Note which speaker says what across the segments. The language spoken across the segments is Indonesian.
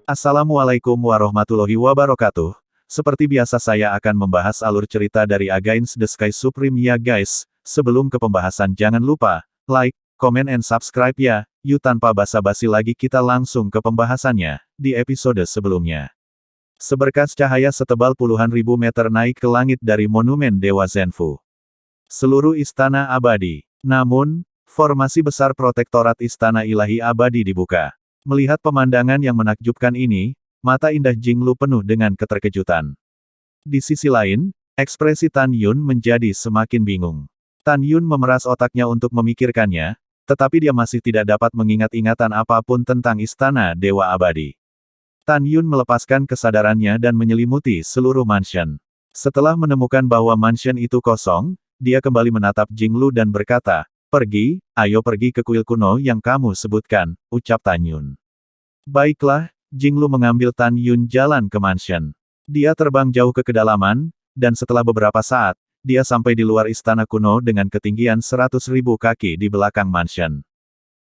Speaker 1: Assalamualaikum warahmatullahi wabarakatuh. Seperti biasa saya akan membahas alur cerita dari Against the Sky Supreme ya guys. Sebelum ke pembahasan jangan lupa, like, comment and subscribe ya. Yuk tanpa basa-basi lagi kita langsung ke pembahasannya, di episode sebelumnya. Seberkas cahaya setebal puluhan ribu meter naik ke langit dari monumen Dewa Zenfu. Seluruh istana abadi. Namun, formasi besar protektorat istana ilahi abadi dibuka. Melihat pemandangan yang menakjubkan ini, mata indah Jinglu penuh dengan keterkejutan. Di sisi lain, ekspresi Tan Yun menjadi semakin bingung. Tan Yun memeras otaknya untuk memikirkannya, tetapi dia masih tidak dapat mengingat-ingatan apapun tentang istana Dewa Abadi. Tan Yun melepaskan kesadarannya dan menyelimuti seluruh mansion. Setelah menemukan bahwa mansion itu kosong, dia kembali menatap Jinglu dan berkata, "Pergi, ayo pergi ke kuil kuno yang kamu sebutkan," ucap Tan Yun. Baiklah, Jinglu mengambil Tan Yun jalan ke mansion. Dia terbang jauh ke kedalaman, dan setelah beberapa saat, dia sampai di luar istana kuno dengan ketinggian 100.000 kaki di belakang mansion.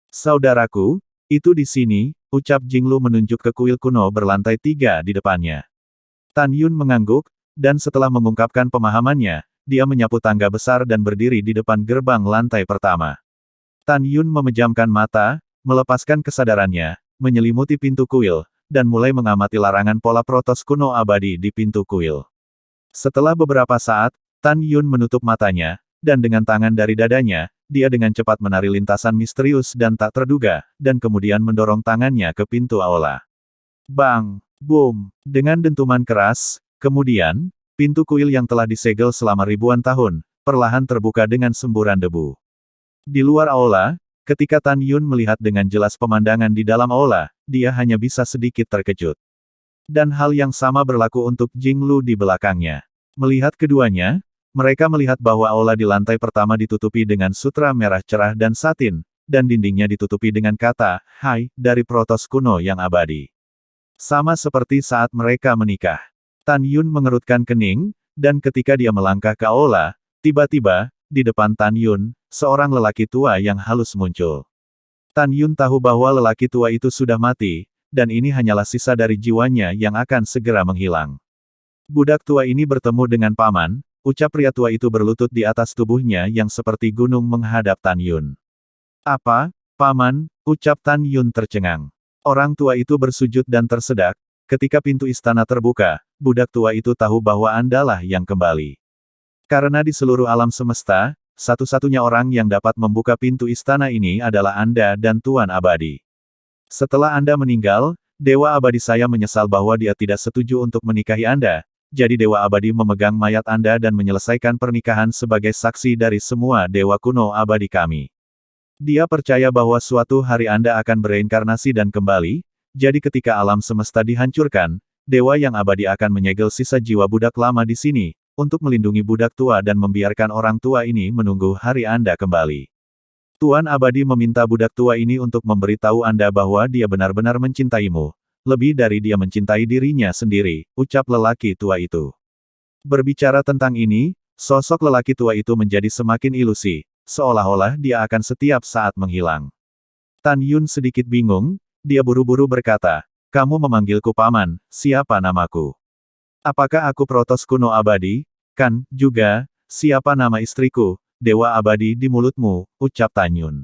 Speaker 1: "Saudaraku, itu di sini," ucap Jinglu menunjuk ke kuil kuno berlantai 3 di depannya. Tan Yun mengangguk, dan setelah mengungkapkan pemahamannya, dia menyapu tangga besar dan berdiri di depan gerbang lantai pertama. Tan Yun memejamkan mata, melepaskan kesadarannya, menyelimuti pintu kuil, dan mulai mengamati larangan pola protos kuno abadi di pintu kuil. Setelah beberapa saat, Tan Yun menutup matanya, dan dengan tangan dari dadanya, dia dengan cepat menari lintasan misterius dan tak terduga, dan kemudian mendorong tangannya ke pintu aula. Bang! Boom! Dengan dentuman keras, kemudian, pintu kuil yang telah disegel selama ribuan tahun, perlahan terbuka dengan semburan debu. Di luar aula, ketika Tan Yun melihat dengan jelas pemandangan di dalam aula, dia hanya bisa sedikit terkejut. Dan hal yang sama berlaku untuk Jinglu di belakangnya. Melihat keduanya, mereka melihat bahwa aula di lantai pertama ditutupi dengan sutra merah cerah dan satin, dan dindingnya ditutupi dengan kata, "Hai," dari protos kuno yang abadi. Sama seperti saat mereka menikah. Tan Yun mengerutkan kening, dan ketika dia melangkah ke aula, tiba-tiba, di depan Tan Yun, seorang lelaki tua yang halus muncul. Tan Yun tahu bahwa lelaki tua itu sudah mati, dan ini hanyalah sisa dari jiwanya yang akan segera menghilang. "Budak tua ini bertemu dengan paman," ucap pria tua itu berlutut di atas tubuhnya yang seperti gunung menghadap Tan Yun. "Apa, paman?" ucap Tan Yun tercengang. Orang tua itu bersujud dan tersedak. Ketika pintu istana terbuka, budak tua itu tahu bahwa Andalah yang kembali. Karena di seluruh alam semesta, satu-satunya orang yang dapat membuka pintu istana ini adalah Anda dan Tuan Abadi. Setelah Anda meninggal, Dewa Abadi saya menyesal bahwa dia tidak setuju untuk menikahi Anda, jadi Dewa Abadi memegang mayat Anda dan menyelesaikan pernikahan sebagai saksi dari semua Dewa kuno abadi kami. Dia percaya bahwa suatu hari Anda akan bereinkarnasi dan kembali, jadi ketika alam semesta dihancurkan, Dewa yang abadi akan menyegel sisa jiwa budak lama di sini, untuk melindungi budak tua dan membiarkan orang tua ini menunggu hari Anda kembali. Tuan Abadi meminta budak tua ini untuk memberitahu Anda bahwa dia benar-benar mencintaimu, lebih dari dia mencintai dirinya sendiri, ucap lelaki tua itu. Berbicara tentang ini, sosok lelaki tua itu menjadi semakin ilusi, seolah-olah dia akan setiap saat menghilang. Tan Yun sedikit bingung, dia buru-buru berkata, "Kamu memanggilku paman, siapa namaku? Apakah aku protos kuno abadi? Kan, juga, siapa nama istriku, Dewa Abadi di mulutmu," ucap Tan Yun.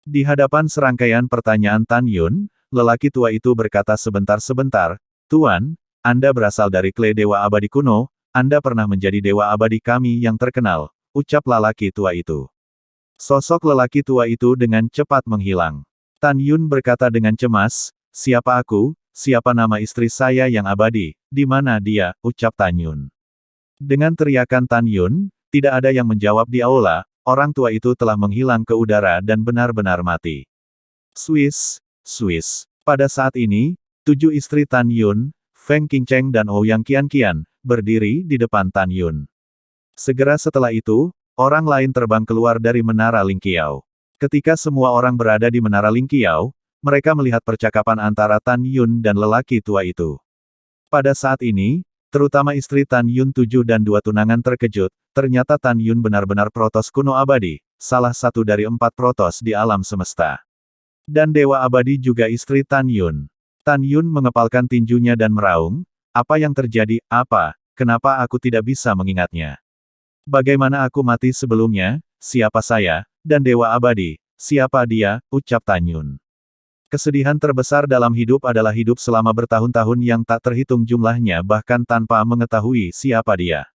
Speaker 1: Di hadapan serangkaian pertanyaan Tan Yun, lelaki tua itu berkata sebentar-sebentar, "Tuan, Anda berasal dari klan Dewa Abadi kuno, Anda pernah menjadi Dewa Abadi kami yang terkenal," ucap lelaki tua itu. Sosok lelaki tua itu dengan cepat menghilang. Tan Yun berkata dengan cemas, "Siapa aku? Siapa nama istri saya yang abadi? Di mana dia?" ucap Tan Yun. Dengan teriakan Tan Yun, tidak ada yang menjawab di aula, orang tua itu telah menghilang ke udara dan benar-benar mati. Swiss. Pada saat ini, 7 istri Tan Yun, Feng Qingcheng dan Ouyang Qianqian, berdiri di depan Tan Yun. Segera setelah itu, orang lain terbang keluar dari Menara Lingqiao. Ketika semua orang berada di Menara Lingqiao, mereka melihat percakapan antara Tan Yun dan lelaki tua itu. Pada saat ini, terutama istri Tan Yun 7 dan 2 tunangan terkejut, ternyata Tan Yun benar-benar protos kuno abadi, salah satu dari 4 protos di alam semesta. Dan Dewa Abadi juga istri Tan Yun. Tan Yun mengepalkan tinjunya dan meraung, apa yang terjadi, apa, kenapa aku tidak bisa mengingatnya? Bagaimana aku mati sebelumnya, siapa saya, dan Dewa Abadi, siapa dia, ucap Tan Yun. Kesedihan terbesar dalam hidup adalah hidup selama bertahun-tahun yang tak terhitung jumlahnya bahkan tanpa mengetahui siapa dia.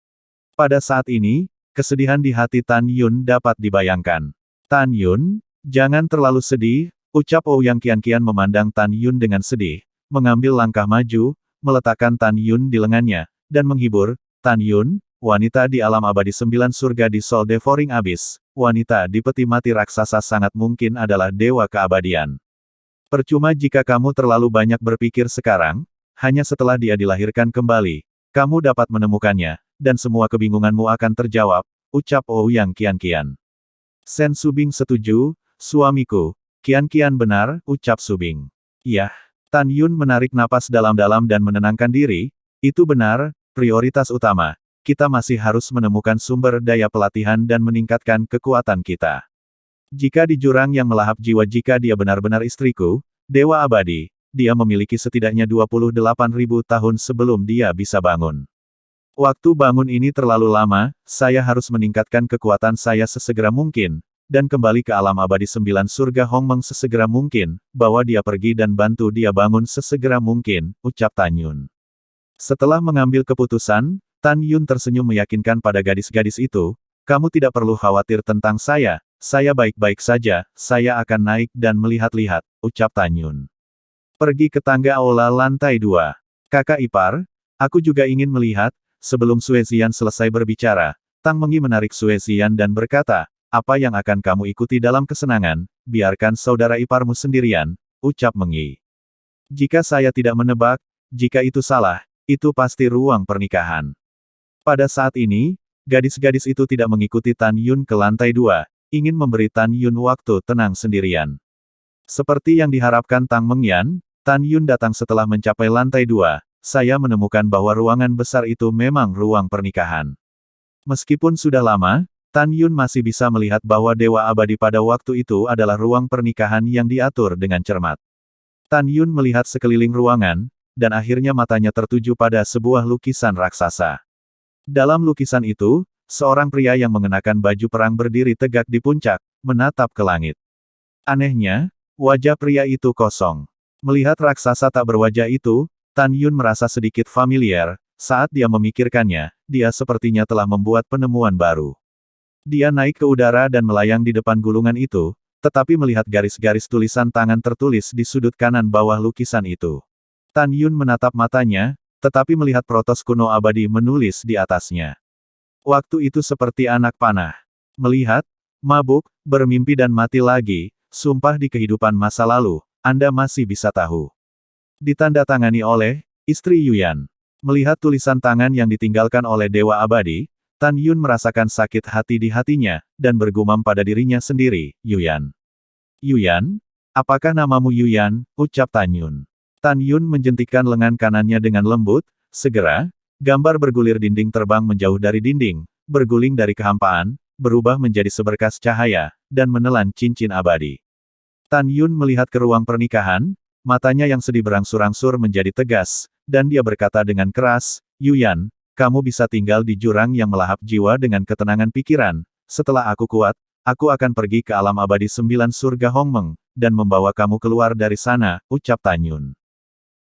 Speaker 1: Pada saat ini, kesedihan di hati Tan Yun dapat dibayangkan. Tan Yun, jangan terlalu sedih, ucap Ouyang Qianqian memandang Tan Yun dengan sedih, mengambil langkah maju, meletakkan Tan Yun di lengannya, dan menghibur, Tan Yun, wanita di alam abadi 9 surga di Soul Devouring Abyss, wanita di peti mati raksasa sangat mungkin adalah dewa keabadian. Percuma jika kamu terlalu banyak berpikir sekarang, hanya setelah dia dilahirkan kembali, kamu dapat menemukannya, dan semua kebingunganmu akan terjawab, ucap Ouyang Qianqian. Sen Subing setuju, suamiku. Qianqian benar, ucap Subing. Iya. Tan Yun menarik napas dalam-dalam dan menenangkan diri, itu benar, prioritas utama. Kita masih harus menemukan sumber daya pelatihan dan meningkatkan kekuatan kita. Jika di jurang yang melahap jiwa jika dia benar-benar istriku, Dewa Abadi, dia memiliki setidaknya 28.000 tahun sebelum dia bisa bangun. Waktu bangun ini terlalu lama, saya harus meningkatkan kekuatan saya sesegera mungkin, dan kembali ke alam abadi 9 surga Hongmeng sesegera mungkin, bawa dia pergi dan bantu dia bangun sesegera mungkin, ucap Tan Yun. Setelah mengambil keputusan, Tan Yun tersenyum meyakinkan pada gadis-gadis itu, kamu tidak perlu khawatir tentang saya baik-baik saja, saya akan naik dan melihat-lihat, ucap Tan Yun. Pergi ke tangga aula lantai 2. Kakak ipar, aku juga ingin melihat. Sebelum Sue Zian selesai berbicara, Tang Mengyi menarik Sue Zian dan berkata, apa yang akan kamu ikuti dalam kesenangan, biarkan saudara iparmu sendirian, ucap Mengyi. Jika saya tidak menebak, jika itu salah, itu pasti ruang pernikahan. Pada saat ini, gadis-gadis itu tidak mengikuti Tan Yun ke lantai 2, ingin memberi Tan Yun waktu tenang sendirian. Seperti yang diharapkan Tang Mengyan, Tan Yun datang setelah mencapai lantai 2. Saya menemukan bahwa ruangan besar itu memang ruang pernikahan. Meskipun sudah lama, Tan Yun masih bisa melihat bahwa Dewa Abadi pada waktu itu adalah ruang pernikahan yang diatur dengan cermat. Tan Yun melihat sekeliling ruangan, dan akhirnya matanya tertuju pada sebuah lukisan raksasa. Dalam lukisan itu, seorang pria yang mengenakan baju perang berdiri tegak di puncak, menatap ke langit. Anehnya, wajah pria itu kosong. Melihat raksasa tak berwajah itu, Tan Yun merasa sedikit familiar, saat dia memikirkannya, dia sepertinya telah membuat penemuan baru. Dia naik ke udara dan melayang di depan gulungan itu, tetapi melihat garis-garis tulisan tangan tertulis di sudut kanan bawah lukisan itu. Tan Yun menatap matanya, tetapi melihat Protos kuno abadi menulis di atasnya. Waktu itu seperti anak panah. Melihat, mabuk, bermimpi dan mati lagi, sumpah di kehidupan masa lalu, Anda masih bisa tahu. Ditandatangani oleh istri Yuyan. Melihat tulisan tangan yang ditinggalkan oleh Dewa Abadi, Tan Yun merasakan sakit hati di hatinya, dan bergumam pada dirinya sendiri, Yuyan. Yuyan? Apakah namamu Yuyan? Ucap Tan Yun. Tan Yun menjentikkan lengan kanannya dengan lembut, segera, gambar bergulir dinding terbang menjauh dari dinding, berguling dari kehampaan, berubah menjadi seberkas cahaya, dan menelan cincin abadi. Tan Yun melihat ke ruang pernikahan, matanya yang sedih berangsur-angsur menjadi tegas, dan dia berkata dengan keras, Yuyan, kamu bisa tinggal di jurang yang melahap jiwa dengan ketenangan pikiran, setelah aku kuat, aku akan pergi ke alam abadi 9 surga Hongmeng, dan membawa kamu keluar dari sana, ucap Tan Yun.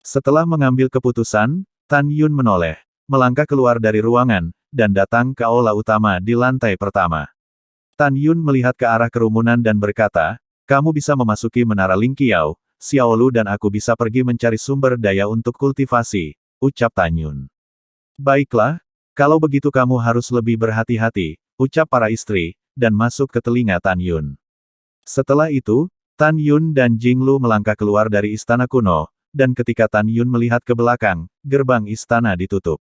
Speaker 1: Setelah mengambil keputusan, Tan Yun menoleh, melangkah keluar dari ruangan, dan datang ke aula utama di lantai pertama. Tan Yun melihat ke arah kerumunan dan berkata, kamu bisa memasuki Menara Ling Qiao, Xiaolu dan aku bisa pergi mencari sumber daya untuk kultivasi, ucap Tan Yun. Baiklah, kalau begitu kamu harus lebih berhati-hati, ucap para istri, dan masuk ke telinga Tan Yun. Setelah itu, Tan Yun dan Jing Lu melangkah keluar dari istana kuno, dan ketika Tan Yun melihat ke belakang, gerbang istana ditutup.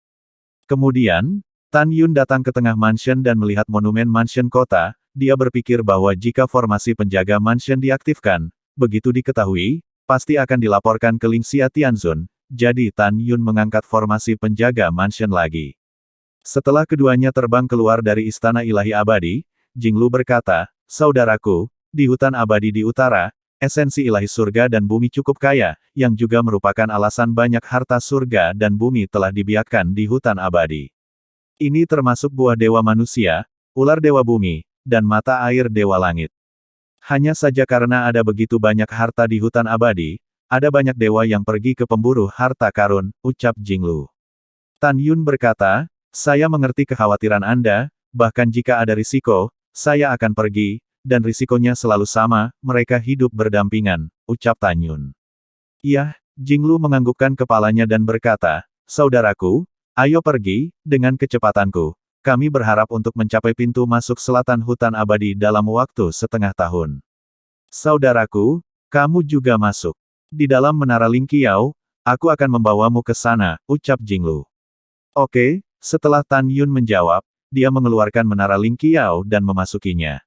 Speaker 1: Kemudian, Tan Yun datang ke tengah mansion dan melihat monumen mansion kota, dia berpikir bahwa jika formasi penjaga mansion diaktifkan, begitu diketahui, pasti akan dilaporkan ke Lingxia Tianzun, jadi Tan Yun mengangkat formasi penjaga mansion lagi. Setelah keduanya terbang keluar dari Istana Ilahi Abadi, Jing Lu berkata, saudaraku, di hutan abadi di utara, esensi ilahi surga dan bumi cukup kaya, yang juga merupakan alasan banyak harta surga dan bumi telah dibiarkan di hutan abadi. Ini termasuk buah dewa manusia, ular dewa bumi, dan mata air dewa langit. Hanya saja karena ada begitu banyak harta di hutan abadi, ada banyak dewa yang pergi ke pemburu harta karun, ucap Jinglu. Tan Yun berkata, saya mengerti kekhawatiran Anda, bahkan jika ada risiko, saya akan pergi, dan risikonya selalu sama, mereka hidup berdampingan, ucap Tan Yun. Iya, Jinglu menganggukkan kepalanya dan berkata, saudaraku, ayo pergi, dengan kecepatanku. Kami berharap untuk mencapai pintu masuk selatan hutan abadi dalam waktu setengah tahun. Saudaraku, kamu juga masuk. Di dalam menara Ling Qiao, aku akan membawamu ke sana, ucap Jinglu. Oke, setelah Tan Yun menjawab, dia mengeluarkan menara Ling Qiao dan memasukinya.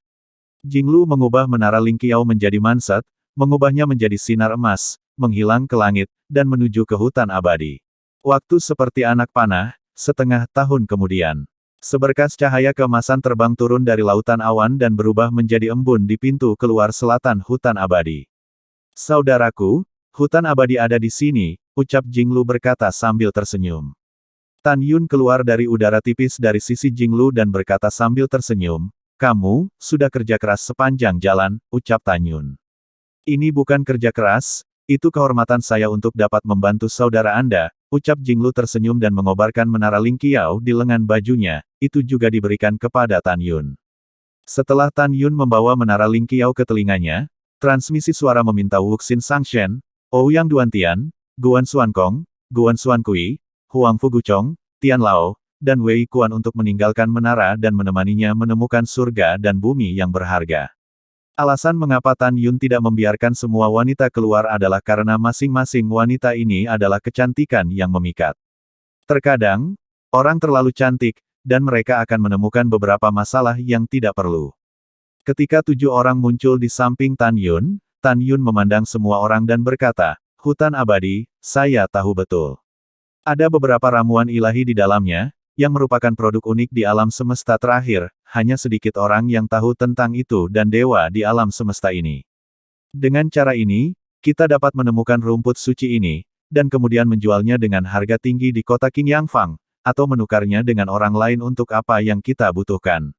Speaker 1: Jinglu mengubah menara Ling Qiao menjadi manset, mengubahnya menjadi sinar emas, menghilang ke langit, dan menuju ke hutan abadi. Waktu seperti anak panah, setengah tahun kemudian. Seberkas cahaya keemasan terbang turun dari lautan awan dan berubah menjadi embun di pintu keluar selatan hutan abadi. Saudaraku, hutan abadi ada di sini, ucap Jinglu berkata sambil tersenyum. Tan Yun keluar dari udara tipis dari sisi Jinglu dan berkata sambil tersenyum, kamu, sudah kerja keras sepanjang jalan, ucap Tan Yun. Ini bukan kerja keras, itu kehormatan saya untuk dapat membantu saudara Anda, ucap Jinglu tersenyum dan mengobarkan menara Ling Qiao di lengan bajunya, itu juga diberikan kepada Tan Yun. Setelah Tan Yun membawa menara Ling Qiao ke telinganya, transmisi suara meminta Wuxin Sangshen, Ouyang Duantian, Guan Xuankong, Guan Xuankui, Huang Fuguchong, Tian Lao, dan Wei Kuan untuk meninggalkan menara dan menemaninya menemukan surga dan bumi yang berharga. Alasan mengapa Tan Yun tidak membiarkan semua wanita keluar adalah karena masing-masing wanita ini adalah kecantikan yang memikat. Terkadang, orang terlalu cantik, dan mereka akan menemukan beberapa masalah yang tidak perlu. Ketika 7 orang muncul di samping Tan Yun memandang semua orang dan berkata, hutan abadi, saya tahu betul. Ada beberapa ramuan ilahi di dalamnya, yang merupakan produk unik di alam semesta terakhir, hanya sedikit orang yang tahu tentang itu dan dewa di alam semesta ini. Dengan cara ini, kita dapat menemukan rumput suci ini, dan kemudian menjualnya dengan harga tinggi di kota King Yangfang, atau menukarnya dengan orang lain untuk apa yang kita butuhkan.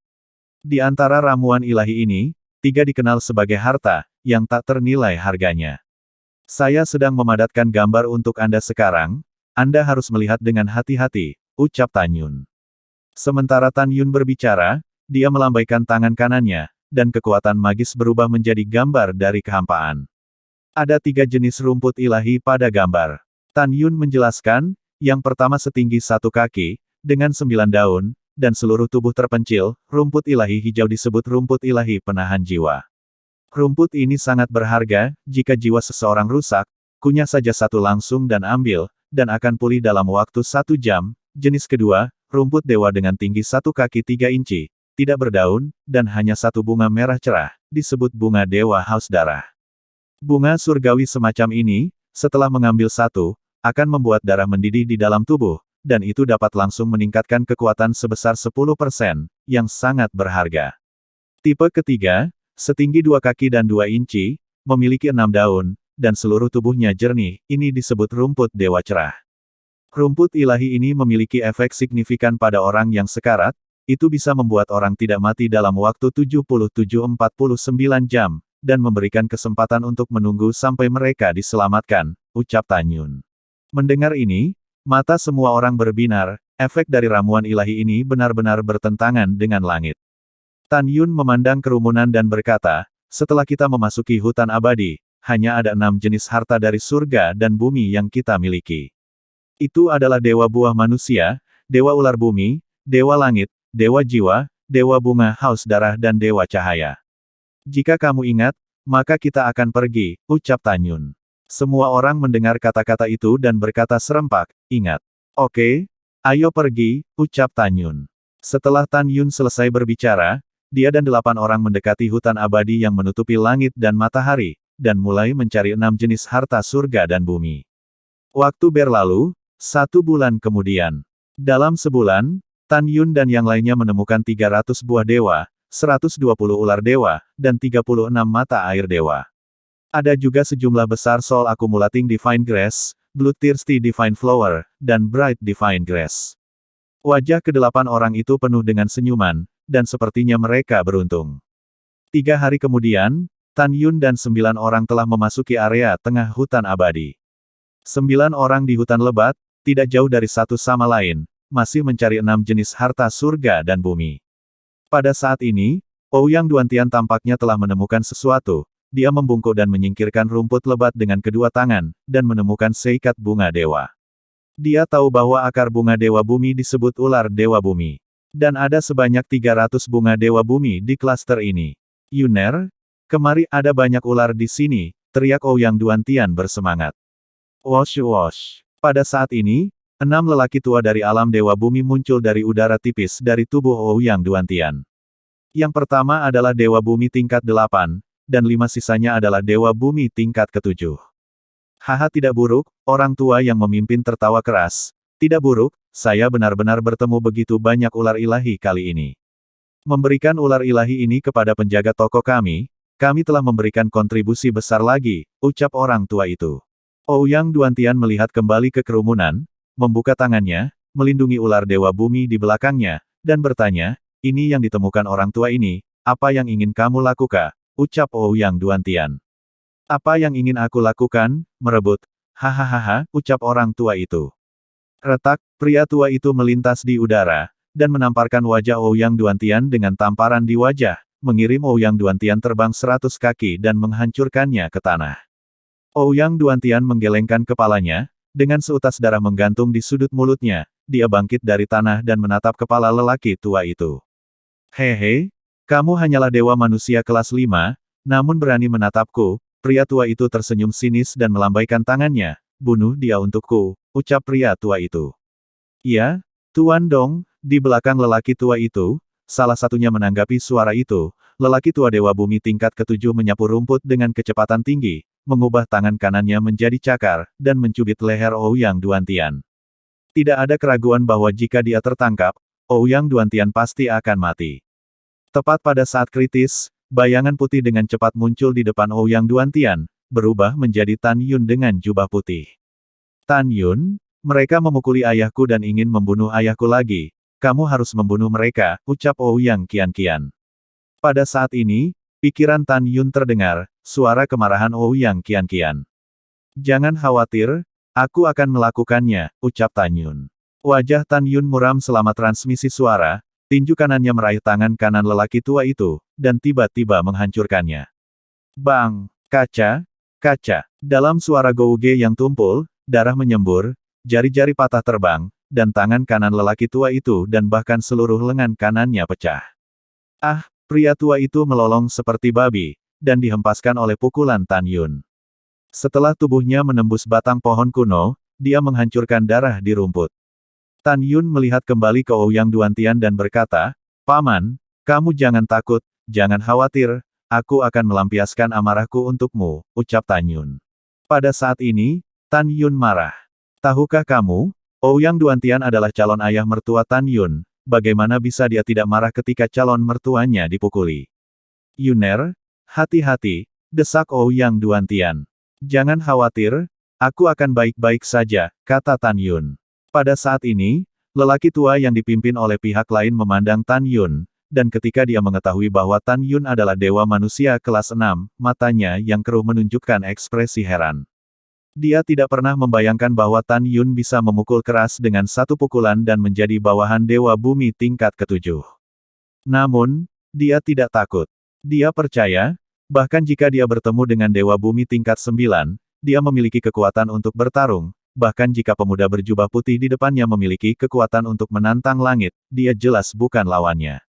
Speaker 1: Di antara ramuan ilahi ini, 3 dikenal sebagai harta, yang tak ternilai harganya. Saya sedang memadatkan gambar untuk Anda sekarang, Anda harus melihat dengan hati-hati, ucap Tan Yun. Sementara Tan Yun berbicara, dia melambaikan tangan kanannya, dan kekuatan magis berubah menjadi gambar dari kehampaan. Ada 3 jenis rumput ilahi pada gambar. Tan Yun menjelaskan, yang pertama setinggi 1 kaki, dengan 9 daun, dan seluruh tubuh terpencil, rumput ilahi hijau disebut rumput ilahi penahan jiwa. Rumput ini sangat berharga, jika jiwa seseorang rusak, kunyah saja satu langsung dan ambil, dan akan pulih dalam waktu 1 jam. Jenis kedua, rumput dewa dengan tinggi 1 kaki 3 inci, tidak berdaun, dan hanya 1 bunga merah cerah, disebut bunga dewa haus darah. Bunga surgawi semacam ini, setelah mengambil 1, akan membuat darah mendidih di dalam tubuh, dan itu dapat langsung meningkatkan kekuatan sebesar 10%, yang sangat berharga. Tipe ketiga, setinggi 2 kaki dan 2 inci, memiliki 6 daun, dan seluruh tubuhnya jernih, ini disebut rumput dewa cerah. Rumput ilahi ini memiliki efek signifikan pada orang yang sekarat, itu bisa membuat orang tidak mati dalam waktu 77-49 jam, dan memberikan kesempatan untuk menunggu sampai mereka diselamatkan, ucap Tan Yun. Mendengar ini, mata semua orang berbinar, efek dari ramuan ilahi ini benar-benar bertentangan dengan langit. Tan Yun memandang kerumunan dan berkata, setelah kita memasuki hutan abadi, hanya ada 6 jenis harta dari surga dan bumi yang kita miliki. Itu adalah dewa buah manusia, dewa ular bumi, dewa langit, dewa jiwa, dewa bunga haus darah dan dewa cahaya. Jika kamu ingat, maka kita akan pergi, ucap Tan Yun. Semua orang mendengar kata-kata itu dan berkata serempak, ingat. Oke, ayo pergi, ucap Tan Yun. Setelah Tan Yun selesai berbicara, dia dan 8 orang mendekati hutan abadi yang menutupi langit dan matahari, dan mulai mencari 6 jenis harta surga dan bumi. Waktu berlalu, 1 bulan kemudian. Dalam sebulan, Tan Yun dan yang lainnya menemukan 300 buah dewa, 120 ular dewa, dan 36 mata air dewa. Ada juga sejumlah besar Soul Accumulating Divine Grace, Bloodthirsty Divine Flower, dan Bright Divine Grace. Wajah kedelapan orang itu penuh dengan senyuman, dan sepertinya mereka beruntung. 3 hari kemudian, Tan Yun dan 9 orang telah memasuki area tengah hutan abadi. 9 orang di hutan lebat, tidak jauh dari satu sama lain, masih mencari 6 jenis harta surga dan bumi. Pada saat ini, Ouyang Duantian tampaknya telah menemukan sesuatu. Dia membungkuk dan menyingkirkan rumput lebat dengan kedua tangan, dan menemukan seikat bunga dewa. Dia tahu bahwa akar bunga dewa bumi disebut ular dewa bumi. Dan ada sebanyak 300 bunga dewa bumi di klaster ini. Yuner, kemari, ada banyak ular di sini, teriak Ouyang Duantian bersemangat. Wosh wosh. Pada saat ini, 6 lelaki tua dari alam dewa bumi muncul dari udara tipis dari tubuh Ouyang Duantian. Yang pertama adalah dewa bumi tingkat 8, dan 5 sisanya adalah dewa bumi tingkat ke-7. Haha, tidak buruk, orang tua yang memimpin tertawa keras. Tidak buruk, saya benar-benar bertemu begitu banyak ular ilahi kali ini. Memberikan ular ilahi ini kepada penjaga toko kami telah memberikan kontribusi besar lagi, ucap orang tua itu. Ouyang Duantian melihat kembali ke kerumunan, membuka tangannya, melindungi ular dewa bumi di belakangnya, dan bertanya, ini yang ditemukan orang tua ini, apa yang ingin kamu lakukan? Ucap Ouyang Duantian. Apa yang ingin aku lakukan? Merebut. Hahaha, ucap orang tua itu. Retak, pria tua itu melintas di udara, dan menamparkan wajah Ouyang Duantian dengan tamparan di wajah, mengirim Ouyang Duantian terbang 100 kaki dan menghancurkannya ke tanah. Ouyang Duantian menggelengkan kepalanya, dengan seutas darah menggantung di sudut mulutnya, dia bangkit dari tanah dan menatap kepala lelaki tua itu. Hehe, kamu hanyalah dewa manusia kelas 5, namun berani menatapku. Pria tua itu tersenyum sinis dan melambaikan tangannya. Bunuh dia untukku, ucap pria tua itu. Ya, Tuan Dong, di belakang lelaki tua itu, salah satunya menanggapi suara itu, lelaki tua dewa bumi tingkat ke-7 menyapu rumput dengan kecepatan tinggi, mengubah tangan kanannya menjadi cakar, dan mencubit leher Ouyang Duantian. Tidak ada keraguan bahwa jika dia tertangkap, Ouyang Duantian pasti akan mati. Tepat pada saat kritis, bayangan putih dengan cepat muncul di depan Ouyang Duantian, berubah menjadi Tan Yun dengan jubah putih. Tan Yun, mereka memukuli ayahku dan ingin membunuh ayahku lagi. Kamu harus membunuh mereka, ucap Ouyang Qianqian. Pada saat ini, pikiran Tan Yun terdengar, suara kemarahan Ouyang Qianqian. Jangan khawatir, aku akan melakukannya, ucap Tan Yun. Wajah Tan Yun muram selama transmisi suara. Tinju kanannya meraih tangan kanan lelaki tua itu, dan tiba-tiba menghancurkannya. Bang! Kaca! Kaca! Dalam suara gouge yang tumpul, darah menyembur, jari-jari patah terbang, dan tangan kanan lelaki tua itu dan bahkan seluruh lengan kanannya pecah. Ah! Pria tua itu melolong seperti babi, dan dihempaskan oleh pukulan Tan Yun. Setelah tubuhnya menembus batang pohon kuno, dia menghancurkan darah di rumput. Tan Yun melihat kembali ke Ouyang Duantian dan berkata, Paman, kamu jangan takut, jangan khawatir, aku akan melampiaskan amarahku untukmu, ucap Tan Yun. Pada saat ini, Tan Yun marah. Tahukah kamu, Ouyang Duantian adalah calon ayah mertua Tan Yun, bagaimana bisa dia tidak marah ketika calon mertuanya dipukuli? Yuner, hati-hati, desak Ouyang Duantian. Jangan khawatir, aku akan baik-baik saja, kata Tan Yun. Pada saat ini, lelaki tua yang dipimpin oleh pihak lain memandang Tan Yun, dan ketika dia mengetahui bahwa Tan Yun adalah dewa manusia kelas 6, matanya yang keruh menunjukkan ekspresi heran. Dia tidak pernah membayangkan bahwa Tan Yun bisa memukul keras dengan satu pukulan dan menjadi bawahan dewa bumi tingkat ke-7. Namun, dia tidak takut. Dia percaya, bahkan jika dia bertemu dengan dewa bumi tingkat 9, dia memiliki kekuatan untuk bertarung. Bahkan jika pemuda berjubah putih di depannya memiliki kekuatan untuk menantang langit, dia jelas bukan lawannya.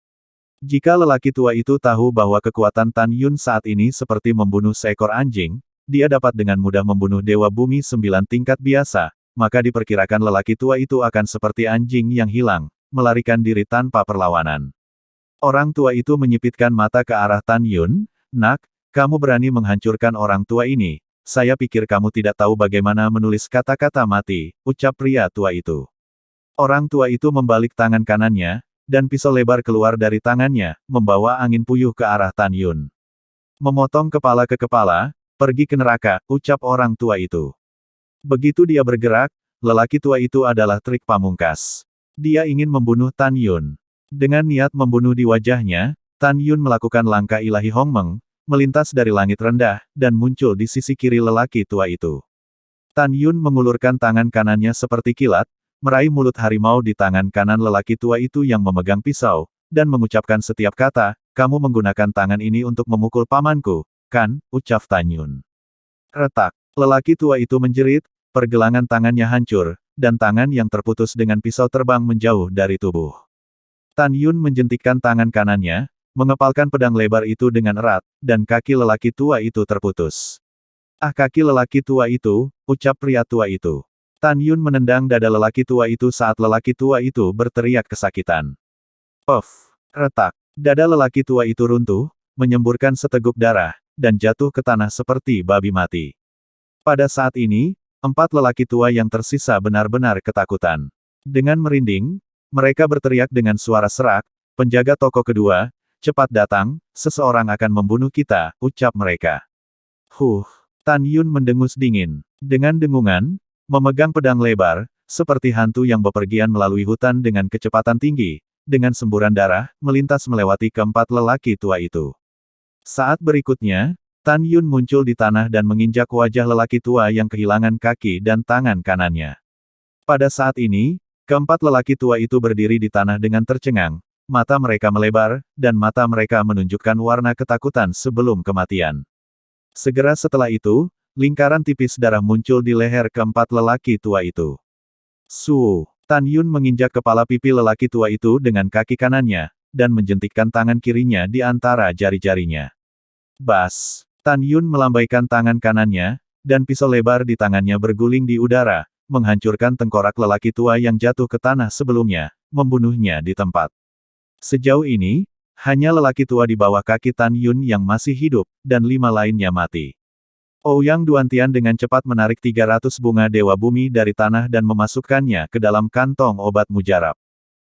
Speaker 1: Jika lelaki tua itu tahu bahwa kekuatan Tan Yun saat ini seperti membunuh seekor anjing, dia dapat dengan mudah membunuh dewa bumi 9 tingkat biasa, maka diperkirakan lelaki tua itu akan seperti anjing yang hilang, melarikan diri tanpa perlawanan. Orang tua itu menyipitkan mata ke arah Tan Yun, Nak, kamu berani menghancurkan orang tua ini. Saya pikir kamu tidak tahu bagaimana menulis kata-kata mati, ucap pria tua itu. Orang tua itu membalik tangan kanannya, dan pisau lebar keluar dari tangannya, membawa angin puyuh ke arah Tan Yun. Memotong kepala ke kepala, pergi ke neraka, ucap orang tua itu. Begitu dia bergerak, lelaki tua itu adalah trik pamungkas. Dia ingin membunuh Tan Yun. Dengan niat membunuh di wajahnya, Tan Yun melakukan langkah ilahi Hongmeng, melintas dari langit rendah, dan muncul di sisi kiri lelaki tua itu. Tan Yun mengulurkan tangan kanannya seperti kilat, meraih mulut harimau di tangan kanan lelaki tua itu yang memegang pisau, dan mengucapkan setiap kata, kamu menggunakan tangan ini untuk memukul pamanku, kan, ucap Tan Yun. Retak. Lelaki tua itu menjerit, pergelangan tangannya hancur, dan tangan yang terputus dengan pisau terbang menjauh dari tubuh. Tan Yun menjentikkan tangan kanannya, mengepalkan pedang lebar itu dengan erat, dan kaki lelaki tua itu terputus. Ah, kaki lelaki tua itu, ucap pria tua itu. Tan Yun menendang dada lelaki tua itu saat lelaki tua itu berteriak kesakitan. Puff. Retak. Dada lelaki tua itu runtuh, menyemburkan seteguk darah, dan jatuh ke tanah seperti babi mati. Pada saat ini, 4 lelaki tua yang tersisa benar-benar ketakutan. Dengan merinding, mereka berteriak dengan suara serak, penjaga toko kedua, cepat datang, seseorang akan membunuh kita, ucap mereka. Tan Yun mendengus dingin. Dengan dengungan, memegang pedang lebar, seperti hantu yang bepergian melalui hutan dengan kecepatan tinggi, dengan semburan darah, melintas melewati keempat lelaki tua itu. Saat berikutnya, Tan Yun muncul di tanah dan menginjak wajah lelaki tua yang kehilangan kaki dan tangan kanannya. Pada saat ini, keempat lelaki tua itu berdiri di tanah dengan tercengang, mata mereka melebar, dan mata mereka menunjukkan warna ketakutan sebelum kematian. Segera setelah itu, lingkaran tipis darah muncul di leher keempat lelaki tua itu. Tan Yun menginjak kepala pipi lelaki tua itu dengan kaki kanannya, dan menjentikkan tangan kirinya di antara jari-jarinya. Bas! Tan Yun melambaikan tangan kanannya, dan pisau lebar di tangannya berguling di udara, menghancurkan tengkorak lelaki tua yang jatuh ke tanah sebelumnya, membunuhnya di tempat. Sejauh ini, hanya lelaki tua di bawah kaki Tan Yun yang masih hidup, dan 5 lainnya mati. Ouyang Duantian dengan cepat menarik 300 bunga Dewa Bumi dari tanah dan memasukkannya ke dalam kantong obat mujarab.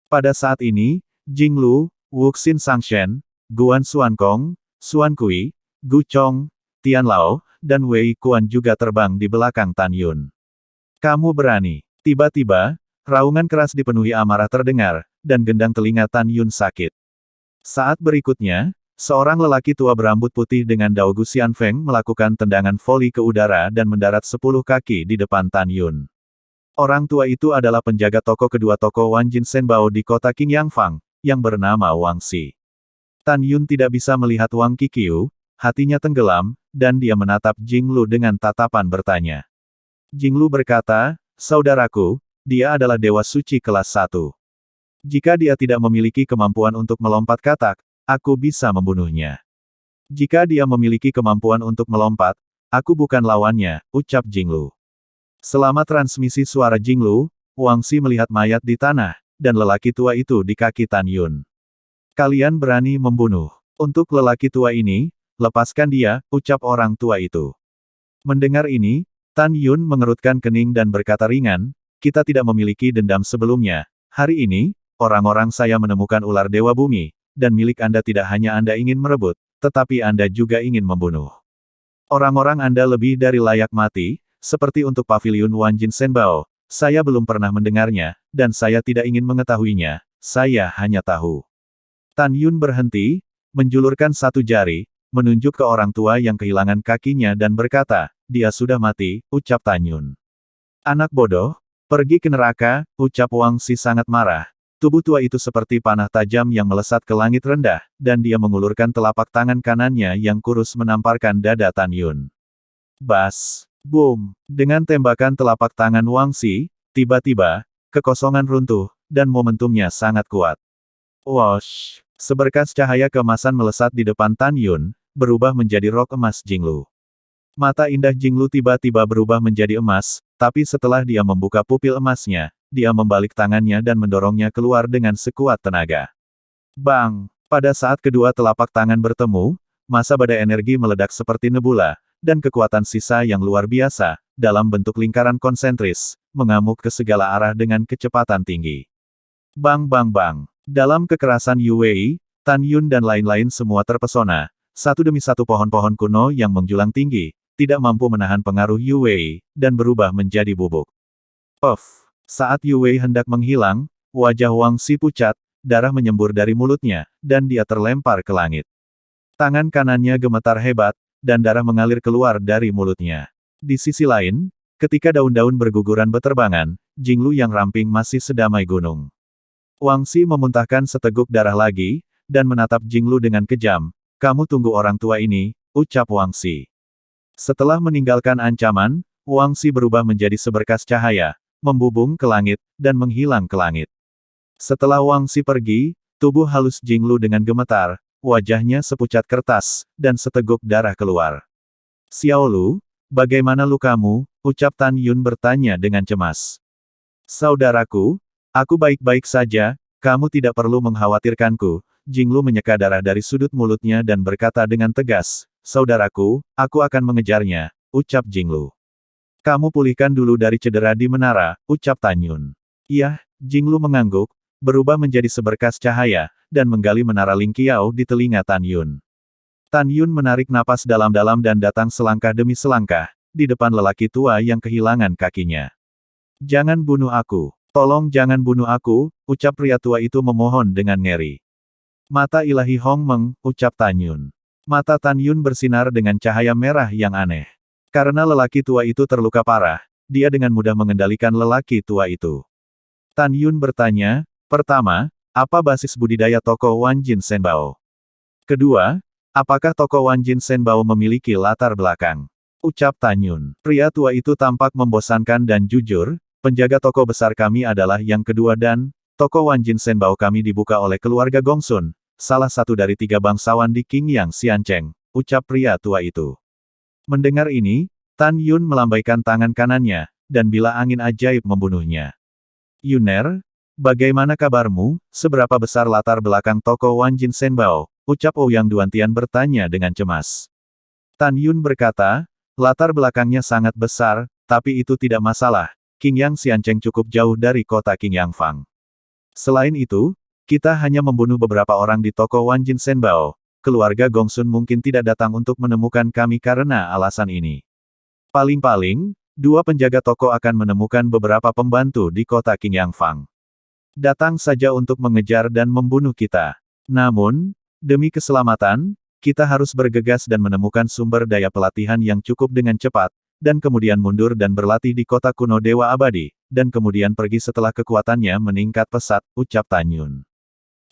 Speaker 1: Pada saat ini, Jing Lu, Wuxin Sangshen, Guan Xuankong, Xuan Kui, Gu Chong, Tian Lao, dan Wei Kuan juga terbang di belakang Tan Yun. Kamu berani. Tiba-tiba, raungan keras dipenuhi amarah terdengar, dan gendang telinga Tan Yun sakit. Saat berikutnya, seorang lelaki tua berambut putih dengan Daogu Xianfeng melakukan tendangan voli ke udara dan mendarat 10 kaki di depan Tan Yun. Orang tua itu adalah penjaga toko kedua toko Wanjin Shenbao di kota Qingyangfang, yang bernama Wang Xi. Tan Yun tidak bisa melihat Wang Qiqiu, hatinya tenggelam, dan dia menatap Jing Lu dengan tatapan bertanya. Jing Lu berkata, saudaraku, dia adalah Dewa Suci kelas 1. Jika dia tidak memiliki kemampuan untuk melompat katak, aku bisa membunuhnya. Jika dia memiliki kemampuan untuk melompat, aku bukan lawannya, ucap Jing Lu. Selama transmisi suara Jing Lu, Wang Xi melihat mayat di tanah, dan lelaki tua itu di kaki Tan Yun. Kalian berani membunuh. Untuk lelaki tua ini, lepaskan dia, ucap orang tua itu. Mendengar ini, Tan Yun mengerutkan kening dan berkata ringan, kita tidak memiliki dendam sebelumnya. Hari ini, orang-orang saya menemukan ular Dewa Bumi, dan milik Anda tidak hanya Anda ingin merebut, tetapi Anda juga ingin membunuh. Orang-orang Anda lebih dari layak mati, seperti untuk paviliun Wanjin Shenbao, saya belum pernah mendengarnya, dan saya tidak ingin mengetahuinya, saya hanya tahu. Tan Yun berhenti, menjulurkan satu jari, menunjuk ke orang tua yang kehilangan kakinya dan berkata, dia sudah mati, ucap Tan Yun. Anak bodoh, pergi ke neraka, ucap Wang Xi sangat marah. Tubuh tua itu seperti panah tajam yang melesat ke langit rendah, dan dia mengulurkan telapak tangan kanannya yang kurus menamparkan dada Tan Yun. Bas! Boom! Dengan tembakan telapak tangan Wang Xi, tiba-tiba, kekosongan runtuh, dan momentumnya sangat kuat. Wosh! Seberkas cahaya keemasan melesat di depan Tan Yun, berubah menjadi rok emas Jing Lu. Mata indah Jing Lu tiba-tiba berubah menjadi emas, tapi setelah dia membuka pupil emasnya, dia membalik tangannya dan mendorongnya keluar dengan sekuat tenaga. Bang! Pada saat kedua telapak tangan bertemu, massa badai energi meledak seperti nebula, dan kekuatan sisa yang luar biasa, dalam bentuk lingkaran konsentris, mengamuk ke segala arah dengan kecepatan tinggi. Bang bang bang! Dalam kekerasan Yu Wei, Tan Yun dan lain-lain semua terpesona, satu demi satu pohon-pohon kuno yang menjulang tinggi, tidak mampu menahan pengaruh Yu Wei, dan berubah menjadi bubuk. Puff! Saat Yu Wei hendak menghilang, wajah Wang Xi pucat, darah menyembur dari mulutnya, dan dia terlempar ke langit. Tangan kanannya gemetar hebat, dan darah mengalir keluar dari mulutnya. Di sisi lain, ketika daun-daun berguguran beterbangan, Jinglu yang ramping masih sedamai gunung. Wang Xi memuntahkan seteguk darah lagi, dan menatap Jinglu dengan kejam. Kamu tunggu orang tua ini, ucap Wang Xi. Setelah meninggalkan ancaman, Wang Xi berubah menjadi seberkas cahaya, membubung ke langit, dan menghilang ke langit. Setelah Wang Xi pergi, tubuh halus Jinglu dengan gemetar, wajahnya sepucat kertas, dan seteguk darah keluar. Xiao Lu, bagaimana lukamu? Ucap Tan Yun bertanya dengan cemas. Saudaraku, aku baik-baik saja, kamu tidak perlu mengkhawatirkanku. Jinglu menyeka darah dari sudut mulutnya dan berkata dengan tegas, saudaraku, aku akan mengejarnya, ucap Jinglu. Kamu pulihkan dulu dari cedera di menara, ucap Tan Yun. Iya, Jinglu mengangguk, berubah menjadi seberkas cahaya, dan menggali menara Lingqiao di telinga Tan Yun. Tan Yun menarik napas dalam-dalam dan datang selangkah demi selangkah, di depan lelaki tua yang kehilangan kakinya. Jangan bunuh aku. Tolong jangan bunuh aku, ucap pria tua itu memohon dengan ngeri. Mata ilahi Hong Meng, ucap Tan Yun. Mata Tan Yun bersinar dengan cahaya merah yang aneh. Karena lelaki tua itu terluka parah, dia dengan mudah mengendalikan lelaki tua itu. Tan Yun bertanya, pertama, apa basis budidaya toko Wanjin Shenbao? Kedua, apakah toko Wanjin Shenbao memiliki latar belakang? Ucap Tan Yun. Pria tua itu tampak membosankan dan jujur. Penjaga toko besar kami adalah yang kedua dan, toko Wanjin Shenbao kami dibuka oleh keluarga Gongsun, salah satu dari 3 bangsawan di Qingyang Xiancheng, ucap pria tua itu. Mendengar ini, Tan Yun melambaikan tangan kanannya, dan bila angin ajaib membunuhnya. Yuner, bagaimana kabarmu, seberapa besar latar belakang toko Wanjin Shenbao, ucap Ouyang Duantian bertanya dengan cemas. Tan Yun berkata, latar belakangnya sangat besar, tapi itu tidak masalah. Qingyang Xiancheng cukup jauh dari kota Qingyang Fang. Selain itu, kita hanya membunuh beberapa orang di toko Wanjin Shenbao. Keluarga Gongsun mungkin tidak datang untuk menemukan kami karena alasan ini. Paling-paling, 2 penjaga toko akan menemukan beberapa pembantu di kota Qingyang Fang. Datang saja untuk mengejar dan membunuh kita. Namun, demi keselamatan, kita harus bergegas dan menemukan sumber daya pelatihan yang cukup dengan cepat, dan kemudian mundur dan berlatih di kota kuno Dewa Abadi, dan kemudian pergi setelah kekuatannya meningkat pesat, ucap Tan Yun.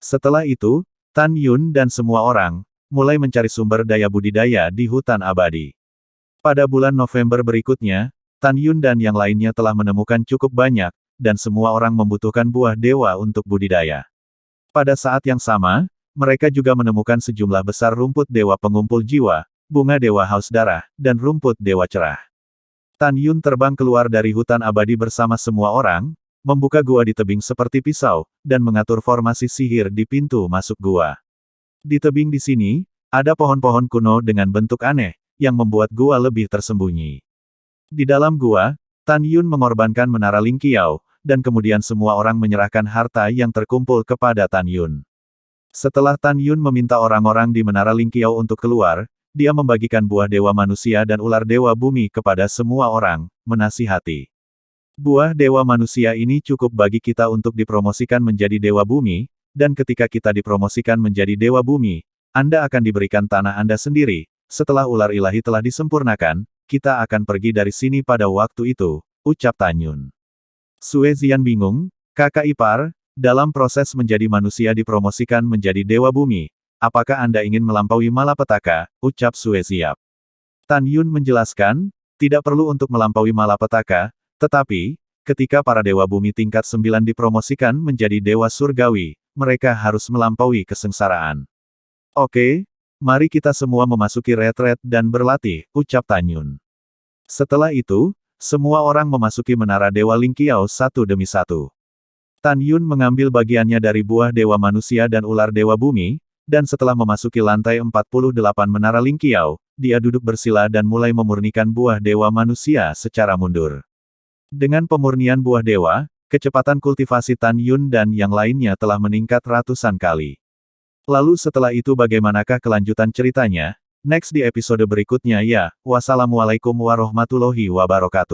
Speaker 1: Setelah itu, Tan Yun dan semua orang, mulai mencari sumber daya budidaya di hutan abadi. Pada bulan November berikutnya, Tan Yun dan yang lainnya telah menemukan cukup banyak, dan semua orang membutuhkan buah dewa untuk budidaya. Pada saat yang sama, mereka juga menemukan sejumlah besar rumput dewa pengumpul jiwa, bunga dewa haus darah, dan rumput dewa cerah. Tan Yun terbang keluar dari hutan abadi bersama semua orang, membuka gua di tebing seperti pisau, dan mengatur formasi sihir di pintu masuk gua. Di tebing di sini, ada pohon-pohon kuno dengan bentuk aneh, yang membuat gua lebih tersembunyi. Di dalam gua, Tan Yun mengorbankan menara Lingqiao, dan kemudian semua orang menyerahkan harta yang terkumpul kepada Tan Yun. Setelah Tan Yun meminta orang-orang di menara Lingqiao untuk keluar, dia membagikan buah dewa manusia dan ular dewa bumi kepada semua orang, menasihati. Buah dewa manusia ini cukup bagi kita untuk dipromosikan menjadi dewa bumi, dan ketika kita dipromosikan menjadi dewa bumi, Anda akan diberikan tanah Anda sendiri. Setelah ular ilahi telah disempurnakan, kita akan pergi dari sini pada waktu itu, ucap Tan Yun. Sue Zian bingung, kakak ipar, dalam proses menjadi manusia dipromosikan menjadi dewa bumi. Apakah Anda ingin melampaui malapetaka, ucap Sue Ziap. Tan Yun menjelaskan, tidak perlu untuk melampaui malapetaka, tetapi, ketika para dewa bumi tingkat 9 dipromosikan menjadi dewa surgawi, mereka harus melampaui kesengsaraan. Oke, mari kita semua memasuki retret dan berlatih, ucap Tan Yun. Setelah itu, semua orang memasuki menara dewa Lingqiao satu demi satu. Tan Yun mengambil bagiannya dari buah dewa manusia dan ular dewa bumi, dan setelah memasuki lantai 48 menara Lingqiao, dia duduk bersila dan mulai memurnikan buah dewa manusia secara mundur. Dengan pemurnian buah dewa, kecepatan kultivasi Tan Yun dan yang lainnya telah meningkat ratusan kali. Lalu setelah itu bagaimanakah kelanjutan ceritanya? Next di episode berikutnya ya. Wassalamualaikum warahmatullahi wabarakatuh.